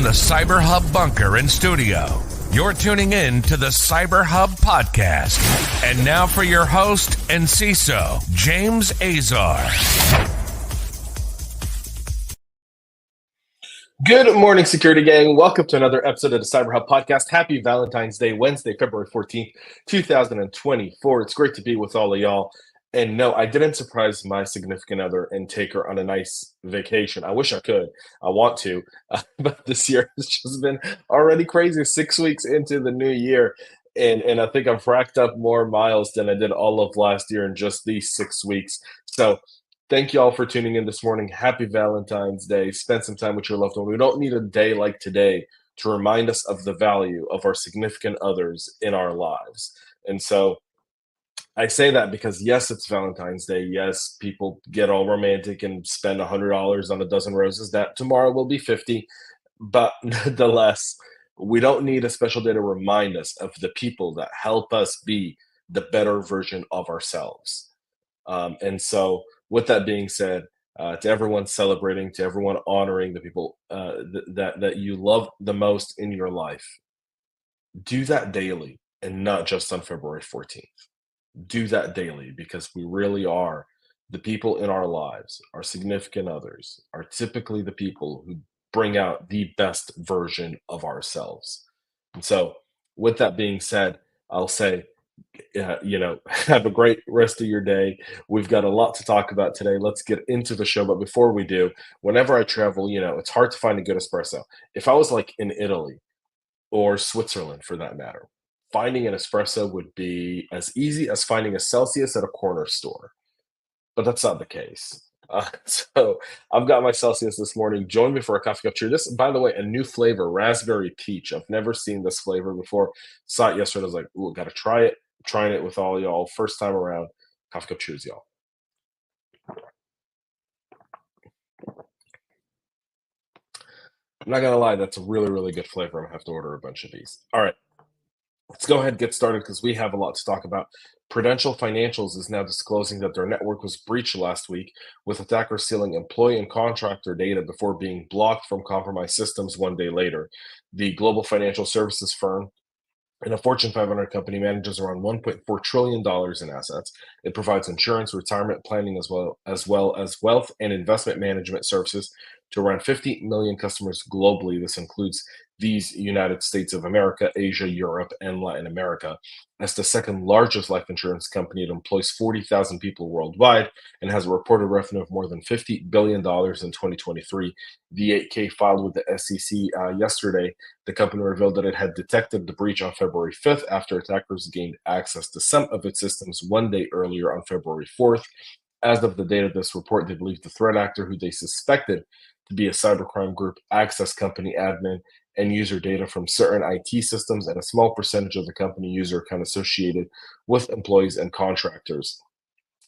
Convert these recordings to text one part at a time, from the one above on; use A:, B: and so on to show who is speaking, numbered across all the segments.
A: the CyberHub bunker and studio, you're tuning in to the CyberHub Podcast. And now for your host and CISO, James Azar.
B: Good morning, security gang. Welcome to another episode of the CyberHub Podcast. Happy Valentine's Day, Wednesday, February 14th, 2024. It's great to be with all of y'all. And no, I didn't surprise my significant other and take her on a nice vacation. I wish I could. I want to. But this year has just been already crazy. 6 weeks into the new year. And I think I've racked up more miles than I did all of last year in just these 6 weeks. So thank you all for tuning in this morning. Happy Valentine's Day. Spend some time with your loved one. We don't need a day like today to remind us of the value of our significant others in our lives. And so I say that because, yes, it's Valentine's Day. Yes, people get all romantic and spend $100 on a dozen roses. That tomorrow will be 50. But nonetheless, we don't need a special day to remind us of the people that help us be the better version of ourselves. And so with that being said, to everyone celebrating, to everyone honoring the people that you love the most in your life, do that daily and not just on February 14th. Do that daily, because we really are the people in our lives, our significant others, are typically the people who bring out the best version of ourselves. And so with that being said, I'll say, have a great rest of your day. We've got a lot to talk about today. Let's get into the show. But before we do, whenever I travel, it's hard to find a good espresso. If I was like in Italy or Switzerland for that matter, finding an espresso would be as easy as finding a Celsius at a corner store. But that's not the case. So I've got my Celsius this morning. Join me for a coffee cup cheer. This, by the way, a new flavor, raspberry peach. I've never seen this flavor before. Saw it yesterday. I was like, ooh, got to try it. Trying it with all y'all. First time around. Coffee cup cheers, y'all. I'm not going to lie. That's a really, really good flavor. I'm going to have to order a bunch of these. All right. Let's go ahead and get started because we have a lot to talk about. Prudential Financial is now disclosing that their network was breached last week, with attackers stealing employee and contractor data before being blocked from compromised systems one day later. The global financial services firm and a Fortune 500 company manages around $1.4 trillion in assets. It provides insurance, retirement planning, as well as wealth and investment management services to around 50 million customers globally. This includes these United States of America, Asia, Europe, and Latin America. As the second largest life insurance company, it employs 40,000 people worldwide and has a reported revenue of more than $50 billion in 2023. The 8K filed with the SEC yesterday, the company revealed that it had detected the breach on February 5th after attackers gained access to some of its systems one day earlier on February 4th. As of the date of this report, they believe the threat actor, who they suspected to be a cybercrime group, accessed company admin and user data from certain IT systems and a small percentage of the company user account associated with employees and contractors.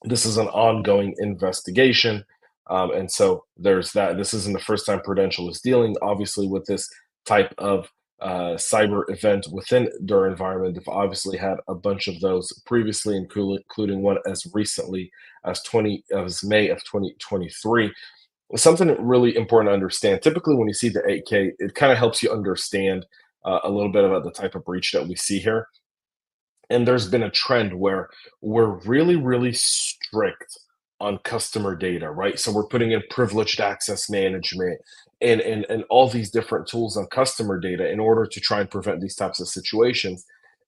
B: This is an ongoing investigation. And so there's that. This isn't the first time Prudential is dealing, obviously, with this type of cyber event within their environment. They've obviously had a bunch of those previously, including one as recently as May of 2023. Something really important to understand. Typically, when you see the 8K, it kind of helps you understand a little bit about the type of breach that we see here. And there's been a trend where we're really, really strict on customer data, right? So we're putting in privileged access management and all these different tools on customer data in order to try and prevent these types of situations.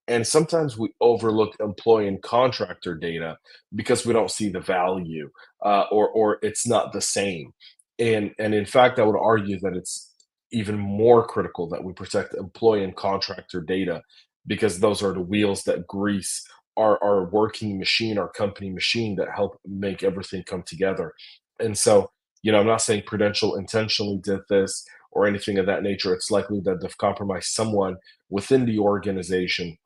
B: And sometimes we overlook employee and contractor data because we don't see the value or it's not the same. And in fact, I would argue that it's even more critical that we protect employee and contractor data, because those are the wheels that grease our working machine, our company machine, that help make everything come together. And so, I'm not saying Prudential intentionally did this or anything of that nature. It's likely that they've compromised someone within the organization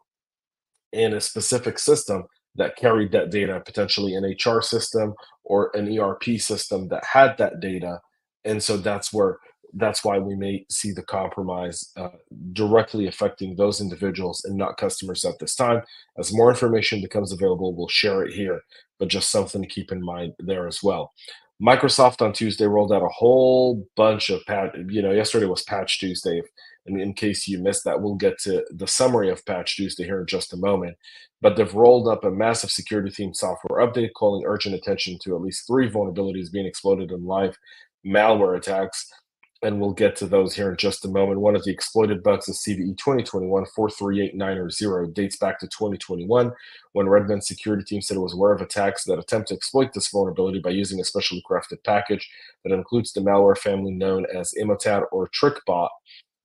B: in a specific system that carried that data, potentially an HR system or an ERP system that had that data. And so that's why we may see the compromise directly affecting those individuals and not customers at this time. As more information becomes available, we'll share it here, but just something to keep in mind there as well. Microsoft on Tuesday rolled out a whole bunch of yesterday was Patch Tuesday. And in case you missed that, we'll get to the summary of Patch Tuesday here in just a moment. But they've rolled up a massive security-themed software update, calling urgent attention to at least 3 vulnerabilities being exploited in live malware attacks. And we'll get to those here in just a moment. One of the exploited bugs is CVE 2021-4389-0, dates back to 2021, when Redmond's security team said it was aware of attacks that attempt to exploit this vulnerability by using a specially crafted package that includes the malware family known as Emotet or TrickBot.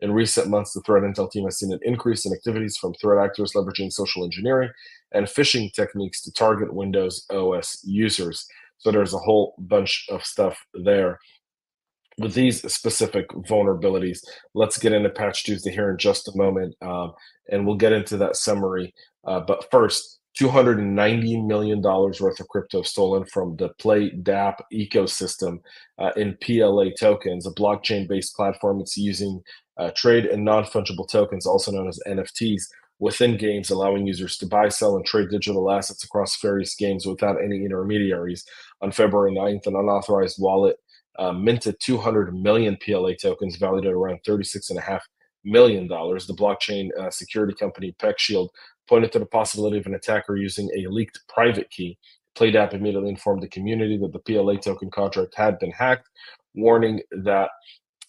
B: In recent months, the threat intel team has seen an increase in activities from threat actors leveraging social engineering and phishing techniques to target Windows OS users. So there's a whole bunch of stuff there. With these specific vulnerabilities, let's get into Patch Tuesday here in just a moment, and we'll get into that summary. But first, $290 million worth of crypto stolen from the PlayDapp ecosystem in PLA tokens, a blockchain-based platform. It's using trade and non-fungible tokens, also known as NFTs, within games, allowing users to buy, sell, and trade digital assets across various games without any intermediaries. On February 9th, an unauthorized wallet minted 200 million PLA tokens valued at around $36.5 million. The blockchain security company PeckShield pointed to the possibility of an attacker using a leaked private key. PlayDapp immediately informed the community that the PLA token contract had been hacked, warning that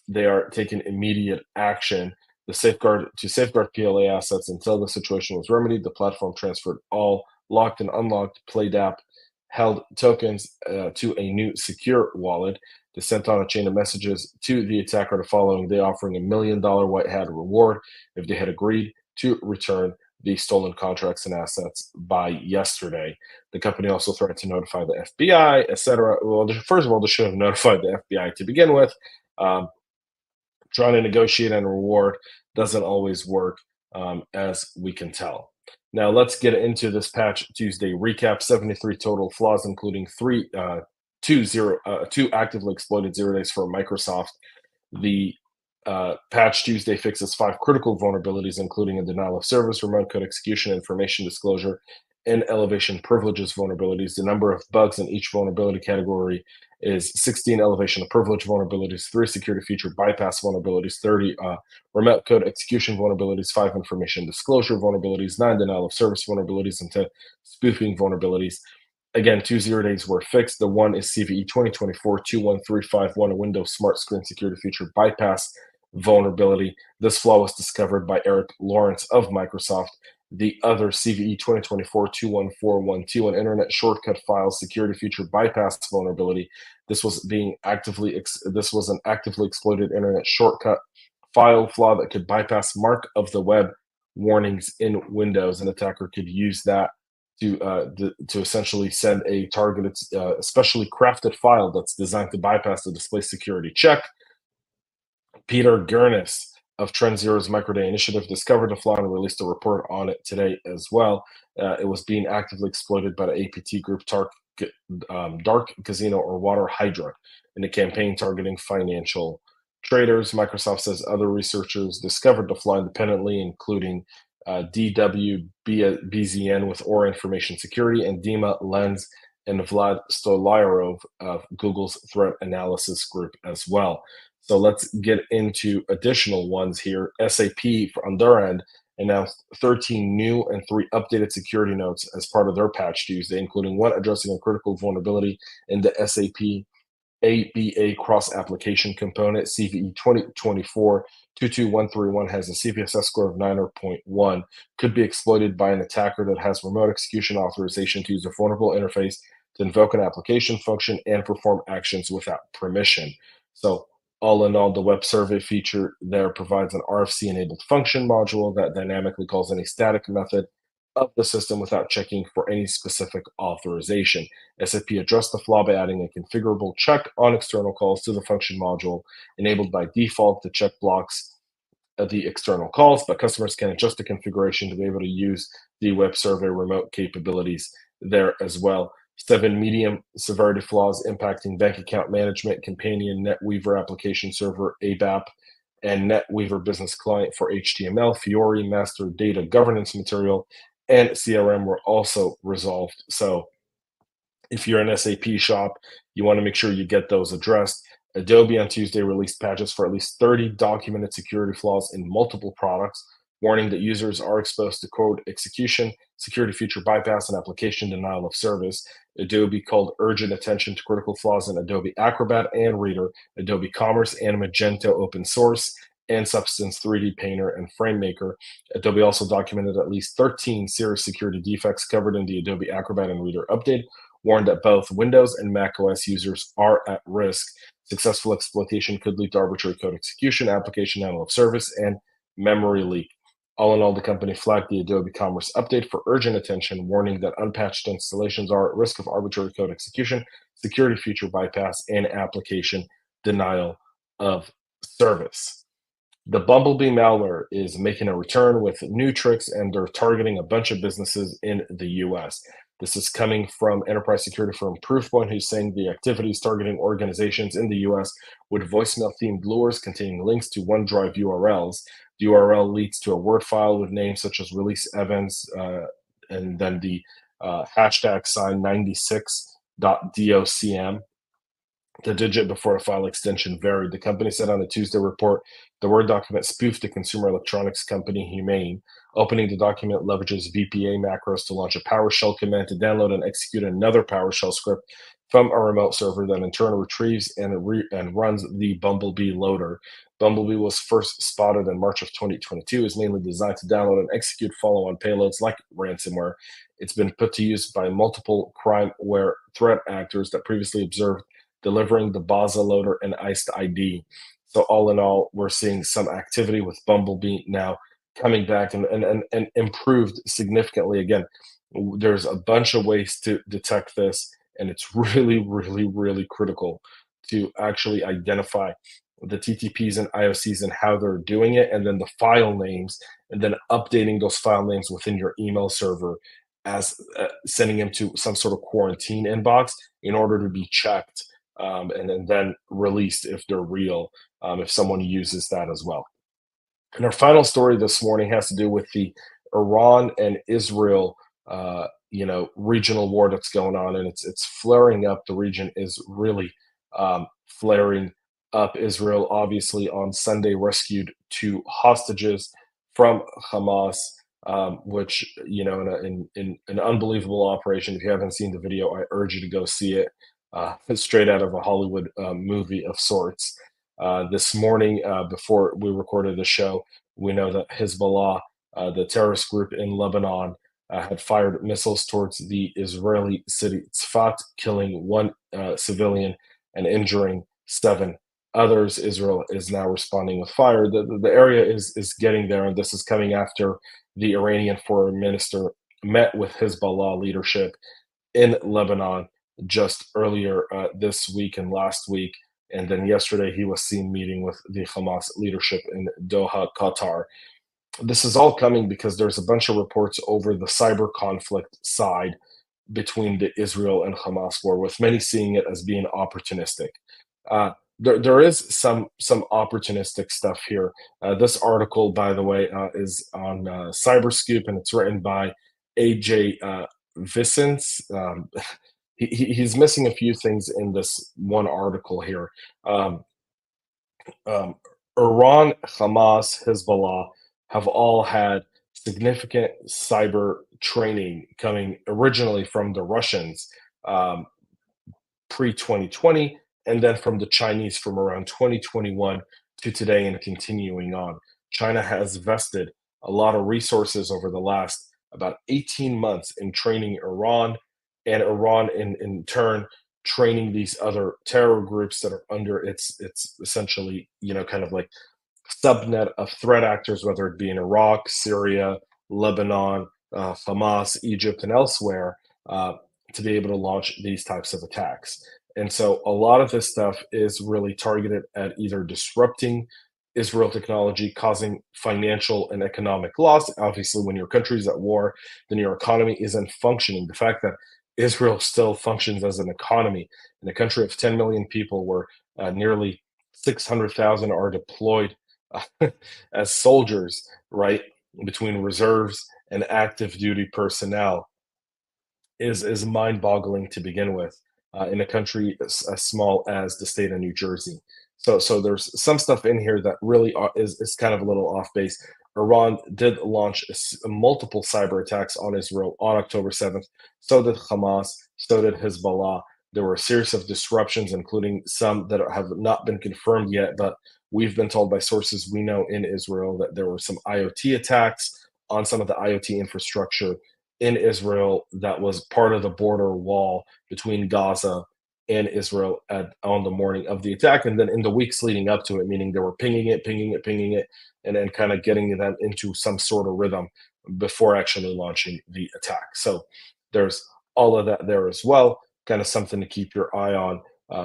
B: they are taking immediate action to safeguard PLA assets until the situation was remedied. The platform transferred all locked and unlocked PlayDapp held tokens to a new secure wallet. They sent on a chain of messages to the attacker the following day, offering $1 million white hat reward if they had agreed to return the stolen contracts and assets by yesterday. The company also threatened to notify the FBI, etc. Well, first of all, they should have notified the FBI to begin with. Trying to negotiate on a reward doesn't always work, as we can tell. Now, let's get into this Patch Tuesday recap. 73 total flaws, including two actively exploited 0 days for Microsoft. The Patch Tuesday fixes 5 critical vulnerabilities, including a denial of service, remote code execution, information disclosure, and elevation privileges vulnerabilities. The number of bugs in each vulnerability category is 16 elevation of privilege vulnerabilities, 3 security feature bypass vulnerabilities, 30 remote code execution vulnerabilities, 5 information disclosure vulnerabilities, 9 denial of service vulnerabilities, and 10 spoofing vulnerabilities. Again, 2 0 days were fixed. The one is CVE 2024-21351, a Windows Smart Screen security feature bypass vulnerability. This flaw was discovered by Eric Lawrence of Microsoft. The other CVE 2024-21412, an internet shortcut file security feature bypass vulnerability. This was an actively exploited internet shortcut file flaw that could bypass mark of the web warnings in Windows. An attacker could use that to essentially send a targeted, specially crafted file that's designed to bypass the display security check. Peter Gurnis of Trend Zero's Microday Initiative discovered the flaw and released a report on it today as well. It was being actively exploited by the APT group Dark Casino or Water Hydra in a campaign targeting financial traders. Microsoft says other researchers discovered the flaw independently, including DWBZN with Aura Information Security and Dima Lenz and Vlad Stolyarov of Google's Threat Analysis Group as well. So let's get into additional ones here. SAP, on their end, announced 13 new and 3 updated security notes as part of their Patch Tuesday, including one addressing a critical vulnerability in the SAP ABA cross-application component. CVE 2024-22131 has a CVSS score of 9.1, could be exploited by an attacker that has remote execution authorization to use a vulnerable interface to invoke an application function and perform actions without permission. So all in all, the web survey feature there provides an RFC-enabled function module that dynamically calls any static method of the system without checking for any specific authorization. SAP addressed the flaw by adding a configurable check on external calls to the function module, enabled by default. The check blocks the external calls, but customers can adjust the configuration to be able to use the web survey remote capabilities there as well. 7 medium severity flaws impacting bank account management, Companion, NetWeaver application server, ABAP, and NetWeaver business client for HTML, Fiori, master data governance material, and CRM were also resolved. So If you're an SAP shop, you want to make sure you get those addressed. Adobe on Tuesday released patches for at least 30 documented security flaws in multiple products, warning that users are exposed to code execution, security feature bypass, and application denial of service. Adobe called urgent attention to critical flaws in Adobe Acrobat and Reader, Adobe Commerce and Magento open source, and Substance 3D Painter and FrameMaker. Adobe also documented at least 13 serious security defects covered in the Adobe Acrobat and Reader update, warned that both Windows and macOS users are at risk. Successful exploitation could lead to arbitrary code execution, application denial of service, and memory leak. All in all, the company flagged the Adobe Commerce update for urgent attention, warning that unpatched installations are at risk of arbitrary code execution, security feature bypass, and application denial of service. The Bumblebee malware is making a return with new tricks, and they're targeting a bunch of businesses in the US. This is coming from enterprise security firm Proofpoint, who's saying the activity is targeting organizations in the US with voicemail-themed lures containing links to OneDrive URLs. The URL leads to a Word file with names such as release events, and then the hashtag sign 96.docm. The digit before the file extension varied. The company said on a Tuesday report the Word document spoofed the consumer electronics company Humane. Opening the document leverages VPA macros to launch a PowerShell command to download and execute another PowerShell script from a remote server that in turn retrieves and runs the Bumblebee loader. Bumblebee was first spotted in March of 2022. Is mainly designed to download and execute follow-on payloads like ransomware. It's been put to use by multiple crimeware threat actors that previously observed delivering the Baza loader and iced ID. So all in all, we're seeing some activity with Bumblebee now coming back and improved significantly. Again, there's a bunch of ways to detect this, and it's really, really, really critical to actually identify the TTPs and IOCs and how they're doing it, and then the file names, and then updating those file names within your email server as sending them to some sort of quarantine inbox in order to be checked. And then released if they're real, if someone uses that as well. And our final story this morning has to do with the Iran and Israel, regional war that's going on, and it's flaring up. The region is really flaring up. Israel, obviously, on Sunday rescued 2 hostages from Hamas, which in an unbelievable operation. If you haven't seen the video, I urge you to go see it. Straight out of a Hollywood movie of sorts. This morning, before we recorded the show, we know that Hezbollah, the terrorist group in Lebanon, had fired missiles towards the Israeli city Tzfat, killing 1 civilian and injuring 7 others. Israel is now responding with fire. The area is getting there, and this is coming after the Iranian foreign minister met with Hezbollah leadership in Lebanon just earlier this week and last week. And then yesterday he was seen meeting with the Hamas leadership in Doha, Qatar. This is all coming because there's a bunch of reports over the cyber conflict side between the Israel and Hamas war, with many seeing it as being opportunistic. There is some opportunistic stuff here. This article, by the way, is on Cyberscoop, and it's written by AJ Vicens. He's missing a few things in this one article here. Iran, Hamas, Hezbollah have all had significant cyber training coming originally from the Russians pre-2020, and then from the Chinese from around 2021 to today and continuing on. China has vested a lot of resources over the last about 18 months in training Iran, and Iran in turn training these other terror groups that are under its essentially, kind of like subnet of threat actors, whether it be in Iraq, Syria, Lebanon, Hamas, Egypt, and elsewhere, to be able to launch these types of attacks. And so a lot of this stuff is really targeted at either disrupting Israel technology, causing financial and economic loss. Obviously, when your country's at war, then your economy isn't functioning. The fact that Israel still functions as an economy in a country of 10 million people, where nearly 600,000 are deployed as soldiers, right, between reserves and active duty personnel, is mind-boggling to begin with in a country as small as the state of New Jersey. So there's some stuff in here that really is kind of a little off base. Iran did launch multiple cyber attacks on Israel on October 7th. So did Hamas. So did Hezbollah. There were a series of disruptions, including some that have not been confirmed yet, but we've been told by sources we know in Israel that there were some IoT attacks on some of the IoT infrastructure in Israel that was part of the border wall between Gaza and Israel on the morning of the attack. And then in the weeks leading up to it, meaning they were pinging it, and then kind of getting them into some sort of rhythm before actually launching the attack. So there's all of that there as well, kind of something to keep your eye on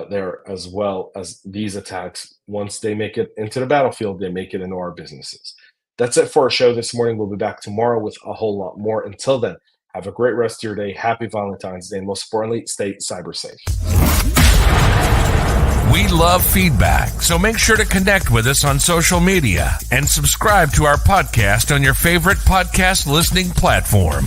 B: there, as well as these attacks. Once they make it into the battlefield, they make it into our businesses. That's it for our show this morning. We'll be back tomorrow with a whole lot more. Until then, have a great rest of your day. Happy Valentine's Day. And most importantly, stay cyber safe.
A: We love feedback, so make sure to connect with us on social media and subscribe to our podcast on your favorite podcast listening platform.